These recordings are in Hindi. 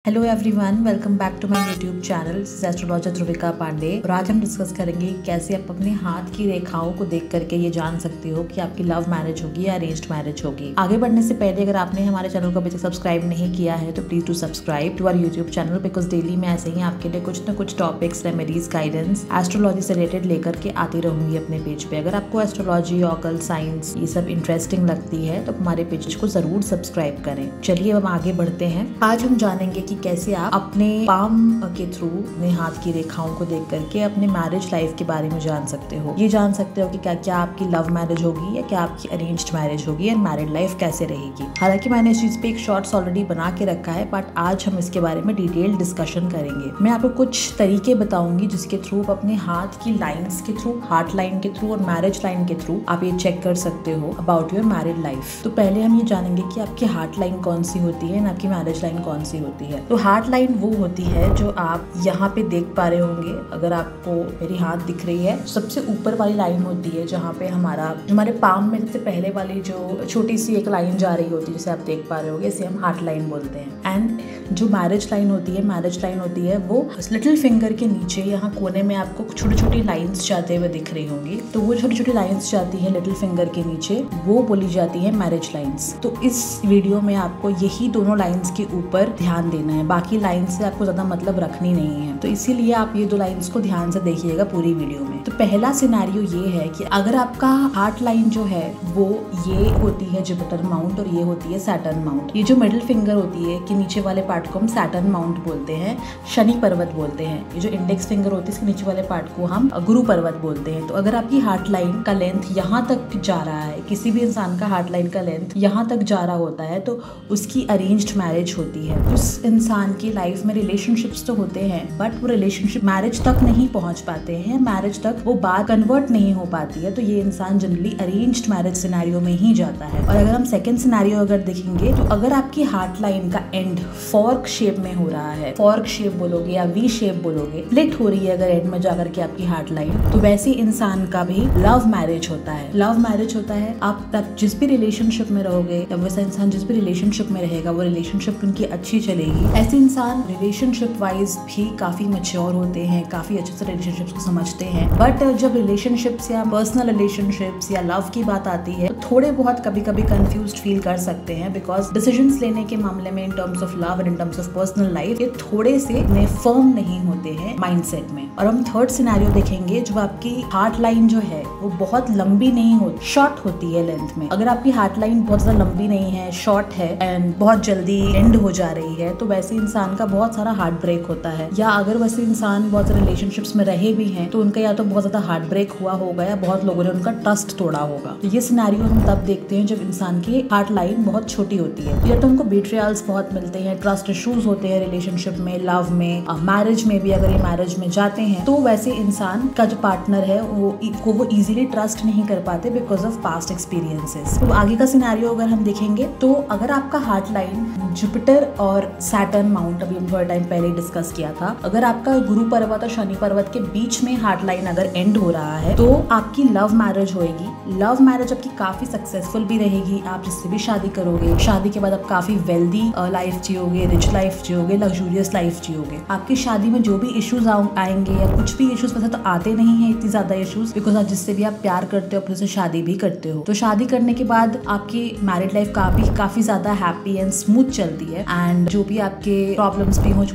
Hello everyone, welcome back to my YouTube channel astrologer Dhruvika Pandey. और आज हम डिस्कस करेंगे कैसे आप अपने हाथ की रेखाओं को देख करके ये जान सकते हो कि आपकी लव मैरिज होगी या अरेंज्ड मैरिज होगी। आगे बढ़ने से पहले अगर आपने हमारे चैनल को अभी तक सब्सक्राइब नहीं किया है तो please to subscribe to our YouTube channel, because daily मैं ऐसे ही आपके लिए कुछ न कुछ टॉपिक्स, रेमेडीज, गाइडेंस एस्ट्रोलॉजी से रिलेटेड लेकर के आती रहूंगी अपने पेज पे। अगर आपको एस्ट्रोलॉजी, ऑकल्ट साइंस ये सब इंटरेस्टिंग लगती है तो हमारे पेज को जरूर सब्सक्राइब करें। चलिए अब हम आगे बढ़ते हैं। आज हम जानेंगे कि कैसे आप अपने पाम के थ्रू अपने हाथ की रेखाओं को देख करके अपने मैरिज लाइफ के बारे में जान सकते हो। ये जान सकते हो कि क्या आपकी लव मैरिज होगी या क्या आपकी अरेंज्ड मैरिज होगी, एंड मैरिड लाइफ कैसे रहेगी। हालांकि मैंने इस चीज पे एक शॉर्ट्स ऑलरेडी बना के रखा है, बट आज हम इसके बारे में डिटेल डिस्कशन करेंगे। मैं आपको कुछ तरीके बताऊंगी जिसके थ्रू आप अपने हाथ की लाइन्स के थ्रू, हार्ट लाइन के थ्रू और मैरिज लाइन के थ्रू आप ये चेक कर सकते हो अबाउट योर मैरिड लाइफ। तो पहले हम ये जानेंगे कि आपकी हार्ट लाइन कौन सी होती है और आपकी मैरिज लाइन कौन सी होती है। तो हार्ट लाइन वो होती है जो आप यहाँ पे देख पा रहे होंगे। अगर आपको मेरी हाथ दिख रही है, सबसे ऊपर वाली लाइन होती है जहाँ पे हमारे पाम में सबसे पहले वाली जो छोटी सी एक लाइन जा रही होती है, जिसे आप देख पा रहे होंगे, इसे हम हार्ट लाइन बोलते हैं। एंड जो मैरिज लाइन होती है वो लिटिल फिंगर के नीचे यहाँ कोने में आपको छोटी छोटी लाइंस जाते हुए दिख रही होंगी। तो वो छोटी छोटी लाइंस जाती है लिटिल फिंगर के नीचे, वो बोली जाती है मैरिज लाइंस। तो इस वीडियो में आपको यही दोनों लाइंस के ऊपर ध्यान देना है, बाकी लाइंस से आपको ज्यादा मतलब रखनी नहीं है। तो इसीलिए आप ये दो लाइंस को ध्यान से देखिएगा पूरी वीडियो में। तो पहला सिनेरियो ये है कि अगर आपका हार्ट लाइन जो है वो ये होती है जुपिटर माउंट और ये होती है सैटर्न माउंट। ये जो मिडिल फिंगर होती है कि नीचे वाले पार्ट को हम सैटर्न माउंट बोलते हैं, शनि पर्वत बोलते हैं। ये जो इंडेक्स फिंगर होती है इसके नीचे वाले पार्ट को हम गुरु पर्वत बोलते हैं। तो अगर आपकी हार्ट लाइन का लेंथ यहाँ तक जा रहा है, किसी भी इंसान का हार्ट लाइन का लेंथ यहाँ तक जा रहा होता है, तो उसकी अरेंज्ड मैरिज होती है। उस इंसान की लाइफ में रिलेशनशिप्स तो होते हैं, बट वो रिलेशनशिप मैरिज तक नहीं पहुंच पाते हैं, मैरिज तक वो बात कन्वर्ट नहीं हो पाती है। तो ये इंसान जनरली अरेंज्ड मैरिज सिनेरियो में ही जाता है। और अगर हम सेकंड सिनेरियो अगर देखेंगे, तो अगर आपकी हार्ट लाइन का एंड फॉर्क शेप में हो रहा है, फॉर्क शेप बोलोगे या वी शेप बोलोगे, स्प्लिट हो रही है अगर एंड में जाकर के आपकी हार्ट लाइन, तो वैसे इंसान का भी लव मैरिज होता है। लव मैरिज होता है, आप जिस भी रिलेशनशिप में रहोगे, वैसा इंसान जिस भी रिलेशनशिप में रहेगा वो रिलेशनशिप उनकी अच्छी चलेगी। ऐसे इंसान रिलेशनशिप वाइज भी काफी मैच्योर होते हैं, काफी अच्छे से रिलेशनशिप्स को समझते हैं। बट जब रिलेशनशिप्स या पर्सनल रिलेशनशिप्स या लव की बात आती है, तो थोड़े बहुत कभी कभी कंफ्यूज्ड फील कर सकते हैं, बिकॉज डिसीजंस लेने के मामले में इन terms of love and in terms of personal life ये थोड़े से फर्म नहीं होते हैं माइंडसेट में। और हम थर्ड सिनेरियो देखेंगे, जो आपकी हार्ट लाइन जो है वो बहुत लंबी नहीं होती, शॉर्ट होती है लेंथ में। अगर आपकी हार्ट लाइन बहुत ज्यादा लंबी नहीं है, शॉर्ट है एंड बहुत जल्दी एंड हो जा रही है, तो वैसे इंसान का बहुत सारा हार्ट ब्रेक होता है। या अगर वैसे इंसान बहुत सारे रिलेशनशिप्स में रहे भी हैं, तो उनका या तो बहुत ज्यादा हार्ट ब्रेक हुआ होगा या बहुत लोगों ने उनका ट्रस्ट तोड़ा होगा। तो ये सिनेरियो हम तब देखते हैं जब इंसान की हार्ट लाइन बहुत छोटी होती है। या तो उनको बीट्रियल्स बहुत मिलते हैं, ट्रस्ट इश्यूज होते हैं रिलेशनशिप में, लव में, मैरिज में भी। अगर ये मैरिज में जाते हैं तो वैसे इंसान का जो पार्टनर है वो इजीली ट्रस्ट नहीं कर पाते बिकॉज ऑफ पास्ट एक्सपीरियंसेस। तो आगे का सिनेरियो अगर हम देखेंगे, तो अगर आपका हार्ट लाइन जुपिटर और सैटर्न माउंट, अभी हम थोड़ा टाइम पहले डिस्कस किया था, अगर आपका गुरु पर्वत और शनि पर्वत के बीच में हार्ट लाइन अगर एंड हो रहा है, तो आपकी लव मैरिज होएगी। लव मैरिज आपकी काफी सक्सेसफुल भी रहेगी, आप जिससे भी शादी करोगे, शादी के बाद आप काफी वेल्दी लाइफ जियोगे, रिच लाइफ जियोगे, लग्जूरियस लाइफ जियोगे। आपकी शादी में जो भी इश्यूज आएंगे या कुछ भी इश्यूज, वैसे तो आते नहीं है इतनी ज्यादा इश्यूज, बिकॉज आप जिससे भी आप प्यार करते हो उससे शादी भी करते हो। तो शादी करने के बाद आपकी मैरिड लाइफ काफी ज्यादा हैप्पी एंड स्मूथ चलती है। एंड जो भी आपके प्रॉब्लम्स भी हो,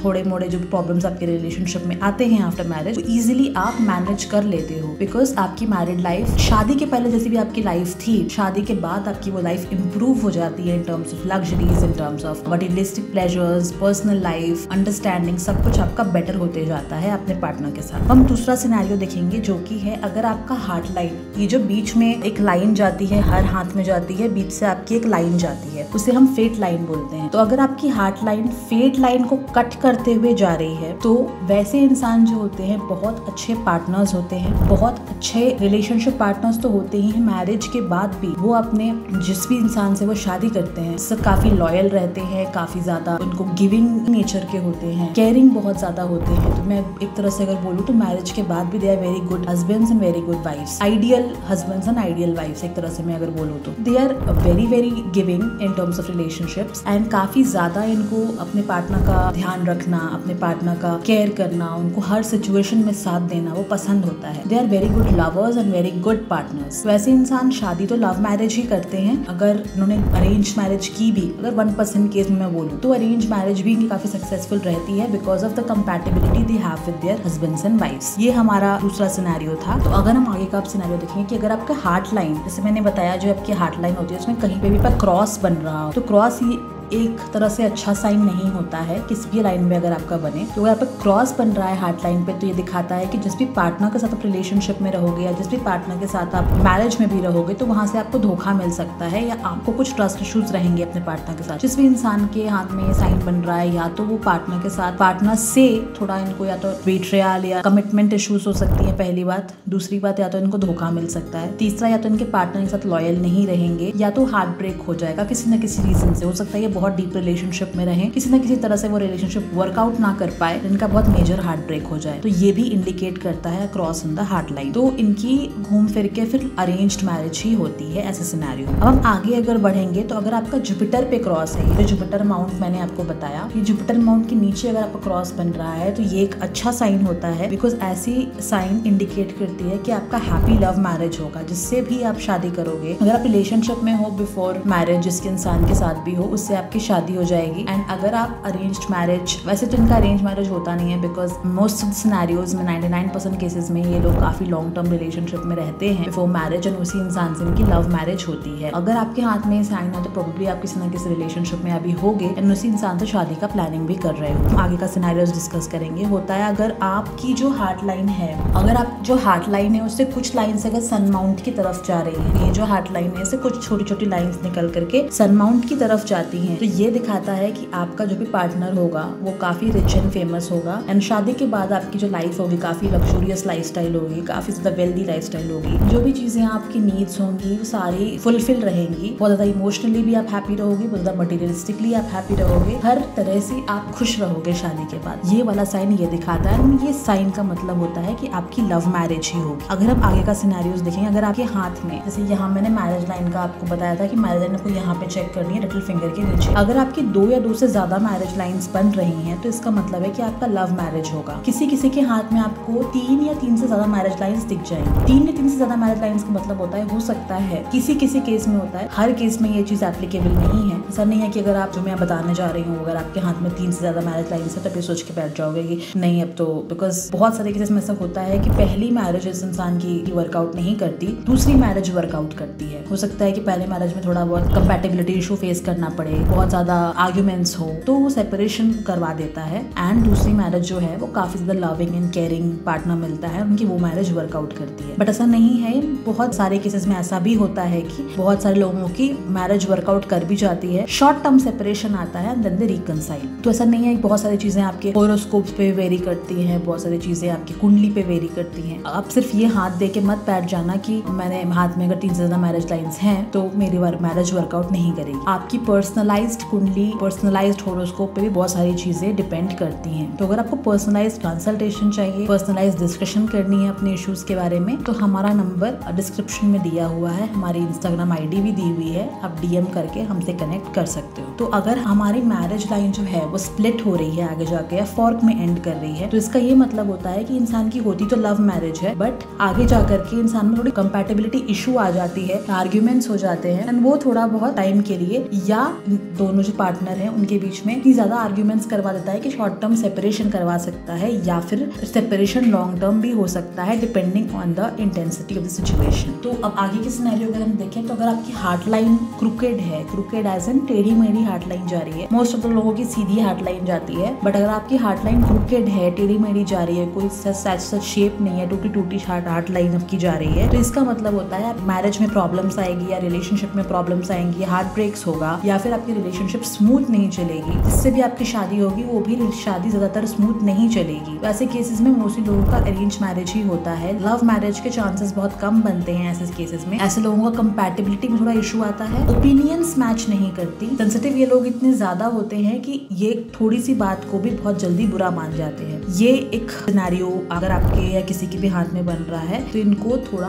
थोड़े मोड़े जो प्रॉब्लम्स आपके रिलेशनशिप में आते हैं आफ्टर मैरिज, तो इजीली आप मैनेज कर लेते हो, बिकॉज आपकी मैरिड लाइफ शादी के पहले जैसी भी आपकी लाइफ थी, शादी के बाद आपकी वो लाइफ इंप्रूव हो जाती है इन terms of luxuries, in terms of materialistic pleasures, personal life, understanding, सब कुछ आपका बेटर होते जाता है अपने पार्टनर के साथ। हम दूसरा सिनेरियो देखेंगे, जो कि है अगर आपका हार्ट लाइन, ये जो बीच में एक लाइन जाती है, हर हाथ में जाती है, बीच से आपकी एक लाइन जाती है, उसे हम फेट लाइन बोलते हैं। तो अगर आपकी हार्ट लाइन फेट लाइन को कट करते हुए जा रही है, तो वैसे इंसान जो होते हैं बहुत अच्छे पार्टनर्स होते हैं, बहुत अच्छे रिलेशनशिप पार्टनर्स तो होते ही हैं। मैरिज के बाद भी वो अपने जिस भी इंसान से वो शादी करते हैं उससे काफी लॉयल रहते हैं, काफी ज्यादा उनको गिविंग नेचर के होते हैं, केयरिंग बहुत ज्यादा होते हैं। तो मैं एक तरह से अगर बोलूँ तो मैरिज के बाद भी they are very good husbands and very good wives, ideal husbands and ideal wives. एक तरह से मैं अगर बोलूँ तो they are very giving in terms of relationships, and काफी ज्यादा इनको अपने पार्टनर का ध्यान रखना, अपने पार्टनर का केयर करना, उनको हर सिचुएशन में साथ देना वो पसंद होता है। They are very good lovers and very good partners. वैसे इंसान शादी तो लव मैरिज ही करते हैं। अगर उन्होंने अरेंज मैरिज की भी, अगर 1% केस में मैं बोलूँ तो अरेंज मैरिज भी इनकी काफी सक्सेसफुल रहती है because of the compatibility they have with their husbands and wives. ये हमारा दूसरा सिनेरियो था। तो अगर हम आगे का सिनेरियो देखेंगे कि अगर आपका हार्ट लाइन, जैसे मैंने बताया जो आपकी हार्ट लाइन होती है उसमें कहीं पे भी पर क्रॉस बन रहा हो, तो क्रॉस ही एक तरह से अच्छा साइन नहीं होता है किसी भी लाइन में। अगर आपका बने तो अगर आपका क्रॉस बन रहा है हार्ट लाइन पे, तो ये दिखाता है कि जिस भी पार्टनर के साथ आप रिलेशनशिप में रहोगे या जिस भी पार्टनर के साथ आप मैरिज में भी रहोगे, तो वहां से आपको धोखा मिल सकता है या आपको कुछ ट्रस्ट इश्यूज रहेंगे अपने पार्टनर के साथ। जिस भी इंसान के हाथ में साइन बन रहा है, या तो वो पार्टनर के साथ, पार्टनर से थोड़ा इनको या तो बेट्रियल या कमिटमेंट इश्यूज हो सकती है, पहली बात। दूसरी बात, या तो इनको धोखा मिल सकता है। तीसरा, या तो इनके पार्टनर के साथ लॉयल नहीं रहेंगे, या तो हार्ट ब्रेक हो जाएगा किसी न किसी रीजन से। हो सकता है ये बहुत डीप रिलेशनशिप में रहे, किसी न किसी तरह से वो रिलेशनशिप वर्कआउट ना कर पाए, इनका बहुत मेजर हार्ट ब्रेक हो जाए, तो ये भी इंडिकेट करता है cross in the heart line. तो इनकी घूम फिर के फिर अरेंज्ड मैरिज ही होती है ऐसे सिनेरियो। अब हम आगे अगर बढ़ेंगे तो अगर आपका जुपिटर पे क्रॉस है, ये जुपिटर माउंट मैंने आपको बताया, ये जुपिटर माउंट के नीचे अगर आपका क्रॉस बन रहा है तो ये एक अच्छा साइन होता है, बिकॉज ऐसी साइन इंडिकेट करती है कि आपका हैप्पी लव मैरिज होगा, जिससे भी आप शादी करोगे। अगर आप रिलेशनशिप में हो बिफोर मैरिज, जिसके इंसान के साथ भी हो, उससे आपकी शादी हो जाएगी। एंड अगर आप अरेंज्ड मैरिज, वैसे तो इनका अरेंज मैरिज होता नहीं है बिकॉज मोस्ट ऑफ सिनेरियोज में 99% केसेस में ये लोग काफी लॉन्ग टर्म रिलेशनशिप में रहते हैं बिफोर मैरिज, एंड उसी इंसान से इनकी लव मैरिज होती है। अगर आपके हाथ में साइन है तो प्रोबेबली आप किसी न किसी रिलेशनशिप में अभी होगे एंड उसी इंसान से शादी का प्लानिंग भी कर रहे हो। आगे का सिनेरियोज डिस्कस करेंगे। होता है अगर आपकी जो हार्ट लाइन है, अगर आप जो हार्ट लाइन है उससे कुछ लाइन से अगर सन माउंट की तरफ जा रही है, ये जो हार्ट लाइन है इससे कुछ छोटी छोटी लाइंस निकल करके सन माउंट की तरफ जाती हैं, तो ये दिखाता है कि आपका जो भी पार्टनर होगा वो काफी रिच एंड फेमस होगा, एंड शादी के बाद आपकी जो लाइफ होगी काफी लग्जूरियस लाइफस्टाइल होगी, काफी ज्यादा वेल्दी लाइफस्टाइल होगी। जो भी चीजें आपकी नीड्स होंगी वो सारी फुलफिल रहेंगी। बहुत ज्यादा इमोशनली भी आप हैप्पी रहोगे, बहुत ज्यादा मटेरियलिस्टिकली आप हैप्पी रहोगे, हर तरह से आप खुश रहोगे शादी के बाद। ये वाला साइन ये दिखाता है। ये साइन का मतलब होता है कि आपकी लव मैरिज ही होगी। अगर हम आगे का सिनेरियोस देखेंगे, अगर आपके हाथ में, जैसे यहाँ मैंने मैरिज लाइन का आपको बताया था कि मैरिज लाइन आपको यहाँ पे चेक करनी है लिटिल फिंगर के नीचे। अगर आपकी 2 या 2 से ज्यादा मैरिज लाइंस बन रही हैं तो इसका मतलब है कि आपका लव मैरिज होगा। किसी किसी के हाथ में आपको 3 या 3 से ज्यादा मैरिज लाइंस दिख जाएंगी। 3 या 3 से ज्यादा मैरिज लाइंस का मतलब होता है, हो सकता है किसी किसी केस में होता है, हर केस में ये चीज एप्लीकेबल नहीं है। ऐसा नहीं है कि अगर आप, जो मैं बताने जा रही हूँ, अगर आपके हाथ में 3 से ज्यादा मैरिज लाइंस है तो सोच के बैठ जाओगे कि नहीं अब तो, बिकॉज बहुत सारे केसेस में ऐसा होता है कि पहली मैरिज इस इंसान की वर्कआउट नहीं करती, दूसरी मैरिज वर्कआउट करती है। हो सकता है कि पहले मैरिज में थोड़ा बहुत कंपैटिबिलिटी इशू फेस करना पड़े, बहुत ज्यादा आर्ग्यूमेंट्स हो, तो वो सेपरेशन करवा देता है, एंड दूसरी मैरिज जो है वो काफी ज्यादा लविंग एंड केयरिंग पार्टनर मिलता है, उनकी वो मैरिज वर्कआउट करती है। बट ऐसा नहीं है, बहुत सारे केसेस में ऐसा भी होता है कि बहुत सारे लोगों की मैरिज वर्कआउट कर भी जाती है, शॉर्ट टर्म सेपरेशन आता है, देन दे रिकंसाइल। तो ऐसा नहीं है, बहुत सारी चीजें आपके होरोस्कोप पे वेरी करती हैं, बहुत सारी चीजें आपकी कुंडली पे वेरी करती हैं। आप सिर्फ ये हाथ दे के मत बैठ जाना कि मैंने हाथ में अगर 3 से ज्यादा मैरिज लाइंस हैं तो मेरी मैरिज वर्कआउट नहीं करेगी। आपकी पर्सनलाइज्ड कुंडली, पर्सनलाइज्ड होरोस्कोप पे भी बहुत सारी चीजें डिपेंड करती हैं। तो अगर आपको पर्सनलाइज्ड कंसल्टेशन चाहिए, पर्सनलाइज्ड डिस्कशन करनी है अपने इश्यूज के बारे में, तो हमारा नंबर डिस्क्रिप्शन में दिया हुआ है, हमारी इंस्टाग्राम आईडी भी दी हुई है, आप डीएम करके हमसे कनेक्ट कर सकते हो। तो अगर हमारी मैरिज लाइन जो है वो स्प्लिट हो रही है आगे जाके या फॉर्क में एंड कर रही है, तो इसका ये मतलब होता है कि इंसान की होती तो लव मैरिज है, बट आगे जाकर के इंसान में थोड़ी कंपैटिबिलिटी इशू आ जाती है, आर्ग्यूमेंट्स हो जाते हैं, एंड वो थोड़ा बहुत टाइम के लिए या दोनों जो पार्टनर हैं उनके बीच में इतनी ज्यादा आर्ग्यूमेंट्स करवा देता है कि शॉर्ट टर्म सेपरेशन करवा सकता है, या फिर सेपरेशन लॉन्ग टर्म भी हो सकता है depending on the intensity of the situation. तो अब आगे के सिनेरियो अगर हम देखें, तो अगर आपकी हार्ट लाइन क्रुकेड है, क्रुकेड एज एन टेढ़ी मेढ़ी हार्ट लाइन जा रही है, मोस्ट ऑफ द लोगों की सीधी हार्ट लाइन जाती है, बट अगर आपकी हार्ट लाइन क्रुकेड है, टेढ़ी मेढ़ी जा रही है, कोई सच शेप नहीं है, टूटी टूटी हार्ट लाइन आपकी जा रही है, तो इसका मतलब होता है मैरिज में प्रॉब्लम्स आएगी या रिलेशनशिप में प्रॉब्लम्स आएंगी, हार्ट ब्रेक्स होगा, या फिर आपकी रिलेशनशिप स्मूथ नहीं चलेगी, जिससे भी आपकी शादी होगी वो भी शादी ज्यादातर स्मूथ नहीं चलेगी। वैसे केसेस में मोस्टली लोगों का अरेंज मैरिज ही होता है। लव मैरिज के चांसेस बहुत कम बनते हैं ऐसे केसेस में। ऐसे लोगों का कंपैटिबिलिटी में थोड़ा इशू आता है, ओपिनियंस मैच नहीं करती। सेंसिटिव ये लोग इतने ज्यादा होते हैं कि ये थोड़ी सी बात को भी बहुत जल्दी बुरा मान जाते हैं। ये एक सिनेरियो अगर आपके या किसी के भी हाथ में बन रहा है तो इनको थोड़ा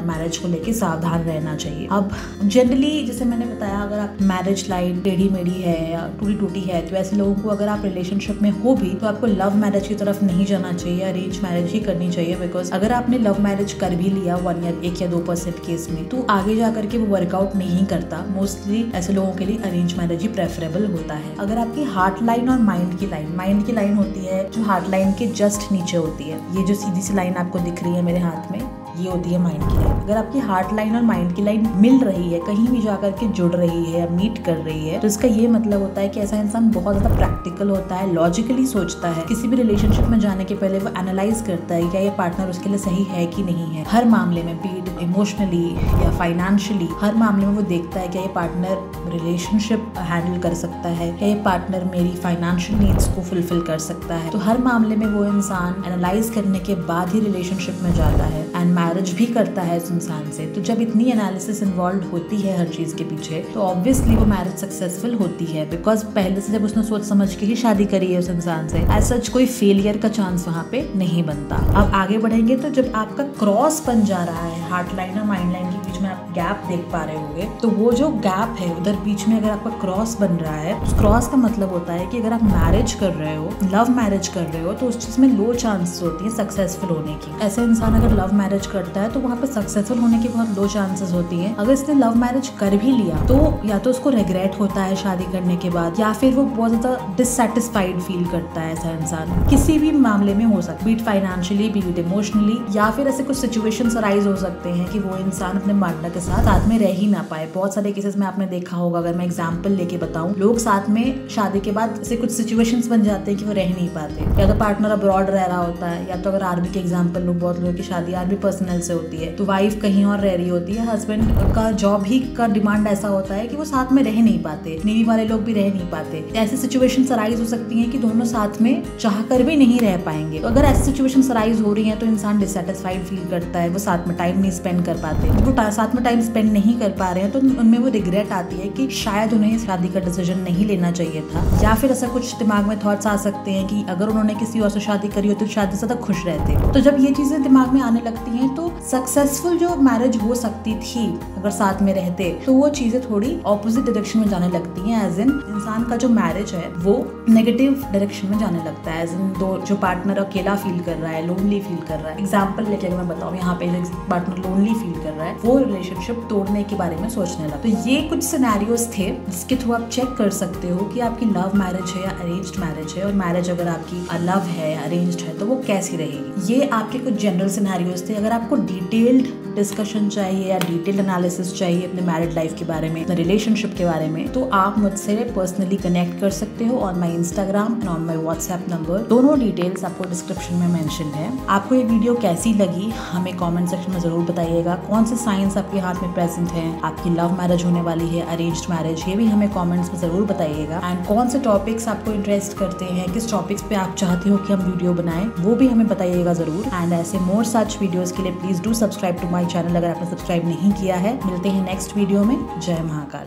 मैरिज को लेके सावधान रहना चाहिए। अब जनरली जैसे मैंने बताया, अगर आप मैरिज लाइन टेढ़ी मेढ़ी है या टूटी टूटी है तो ऐसे लोगों को अगर आप रिलेशनशिप में हो भी तो आपको लव मैरिज की तरफ नहीं जाना चाहिए, अरेंज मैरिज ही करनी चाहिए। बिकॉज अगर आपने लव मैरिज कर भी लिया 1 या 2% केस में तो आगे जाकर के वो वर्कआउट नहीं करता। मोस्टली ऐसे लोगों के लिए अरेंज मैरिज ही प्रेफरेबल होता है। अगर आपकी हार्ट लाइन और माइंड की लाइन होती है जो हार्ट लाइन के जस्ट नीचे होती है, ये जो सीधी सी लाइन आपको दिख रही है मेरे हाथ में, ये होती है माइंड की लाइन। अगर आपकी हार्ट लाइन और माइंड की लाइन मिल रही है, कहीं भी जाकर के जुड़ रही है या मीट कर रही है, तो इसका ये मतलब होता है कि ऐसा इंसान बहुत ज्यादा प्रैक्टिकल होता है, लॉजिकली सोचता है। किसी भी रिलेशनशिप में जाने के पहले वो एनालाइज करता है क्या ये पार्टनर उसके लिए सही है कि नहीं है। हर मामले में, बी इट इमोशनली या फाइनेंशियली, हर मामले में वो देखता है क्या ये पार्टनर रिलेशनशिप हैंडल कर सकता है, क्या ये पार्टनर मेरी फाइनेंशियल नीड्स को फुलफिल कर सकता है। तो हर मामले में वो इंसान एनालाइज करने के बाद ही रिलेशनशिप में जाता है एंड मैरिज भी करता है उस इंसान से। तो जब इतनी एनालिसिस इन्वॉल्व होती है हर चीज के पीछे तो ऑब्वियसली वो मैरिज सक्सेसफुल होती है। बिकॉज पहले से जब उसने सोच समझ के ही शादी करी है उस इंसान से, एज सच कोई फेलियर का चांस वहाँ पे नहीं बनता। अब आगे बढ़ेंगे तो जब आपका क्रॉस बन जा रहा है हार्ट लाइन और माइंड लाइन के बीच में, आप गैप देख पा रहे होंगे, तो वो जो गैप है उधर बीच में अगर आपका क्रॉस बन रहा है, उस क्रॉस का मतलब होता है कि अगर आप मैरिज कर रहे हो, लव मैरिज कर रहे हो, तो उस चीज में लो चांसेस होती है सक्सेसफुल होने की। ऐसे इंसान अगर लव मैरिज करता है तो वहाँ पे सक्सेसफुल होने की बहुत लो चांसेस होती हैं। अगर इसने लव मैरिज कर भी लिया तो या तो उसको रिग्रेट होता है शादी करने के बाद, या फिर वो बहुत ज्यादा डिससैटिस्फाइड फील करता है। ऐसा इंसान किसी भी मामले में हो सकता है, बीट फाइनेंशियली, बीट इमोशनली, या फिर ऐसे कुछ सिचुएशंस अराइज हो सकते हैं कि वो इंसान अपने पार्टनर के साथ में रह ही ना पाए। बहुत सारे केसेस में आपने देखा होगा, अगर मैं एग्जाम्पल लेके बताऊं, लोग साथ में शादी के बाद ऐसे कुछ सिचुएशंस बन जाते हैं कि वो रह नहीं पाते। या तो पार्टनर अब्रॉड रह रहा होता है, या तो अगर आर्मी के एग्जाम्पल लो, बहुत लोगों की शादी आर्मी पर्सनल से होती है तो वाइफ कहीं और रह रही होती है, हस्बैंड का जॉब ही का डिमांड ऐसा होता है कि वो साथ में रह नहीं पाते, नेवी वाले लोग भी रह नहीं पाते। ऐसी सिचुएशंस अराइज हो सकती हैं कि दोनों साथ में चाहकर भी नहीं रह पाएंगे। तो अगर ऐसी सिचुएशंस अराइज हो रही हैं तो इंसान डिससैटिस्फाइड फील करता है, वो साथ में टाइम नहीं स्पेंड कर पाते। वो साथ में टाइम स्पेंड नहीं कर पा रहे हैं तो उनमें वो रिग्रेट आती है कि शायद उन्हें शादी का डिसीजन नहीं लेना चाहिए था, या फिर ऐसा कुछ दिमाग में थॉट्स आ सकते हैं कि अगर उन्होंने किसी और से शादी करी हो तो शायद ज्यादा खुश रहते। तो जब ये चीजें दिमाग में आने लगती हैं तो सक्सेसफुल जो मैरिज हो सकती थी अगर साथ में रहते, तो वो चीजें थोड़ी ऑपोजिट डायरेक्शन में जाने लगती हैं। एज इन इंसान का जो मैरिज है वो नेगेटिव डायरेक्शन में जाने लगता है। एज इन दो जो पार्टनर अकेला फील कर रहा है, लोनली फील कर रहा है, एग्जाम्पल लेके अगर मैं बताऊँ, यहाँ पे जो पार्टनर लोनली फील कर रहा है वो रिलेशनशिप तोड़ने के बारे में सोचने लगा। तो ये कुछ सिनेरियोस थे जिसके थ्रू आप चेक कर सकते हो कि आपकी लव मैरिज है या अरेंज्ड मैरिज है, और मैरिज अगर आपकी लव है या अरेंज्ड है तो वो कैसी रहेगी। ये आपके कुछ जनरल सिनेरियोस थे। अगर आपको डिटेल्ड डिस्कशन चाहिए या डिटेल्ड एनालिसिस चाहिए अपने मैरिड लाइफ के बारे में, अपने रिलेशनशिप के बारे में, तो आप मुझसे पर्सनली कनेक्ट कर सकते हो on my Instagram and on my WhatsApp number. दोनों डिटेल्स आपको डिस्क्रिप्शन में मेंशन है। आपको ये वीडियो कैसी लगी हमें कमेंट सेक्शन में जरूर बताइएगा। कौन से साइंस आपके हाथ में प्रेजेंट है, आपकी लव मैरिज होने वाली है, अरेंज्ड मैरिज, ये भी हमें कमेंट्स में जरूर बताइएगा। एंड कौन से टॉपिक्स आपको इंटरेस्ट करते हैं, किस टॉपिक्स पे आप चाहते हो कि हम वीडियो बनाएं, वो भी हमें बताइएगा जरूर। एंड ऐसे मोर सच वीडियोस के लिए please do subscribe to my channel अगर आपने सब्सक्राइब नहीं किया है। मिलते हैं नेक्स्ट वीडियो में। जय महाकाल।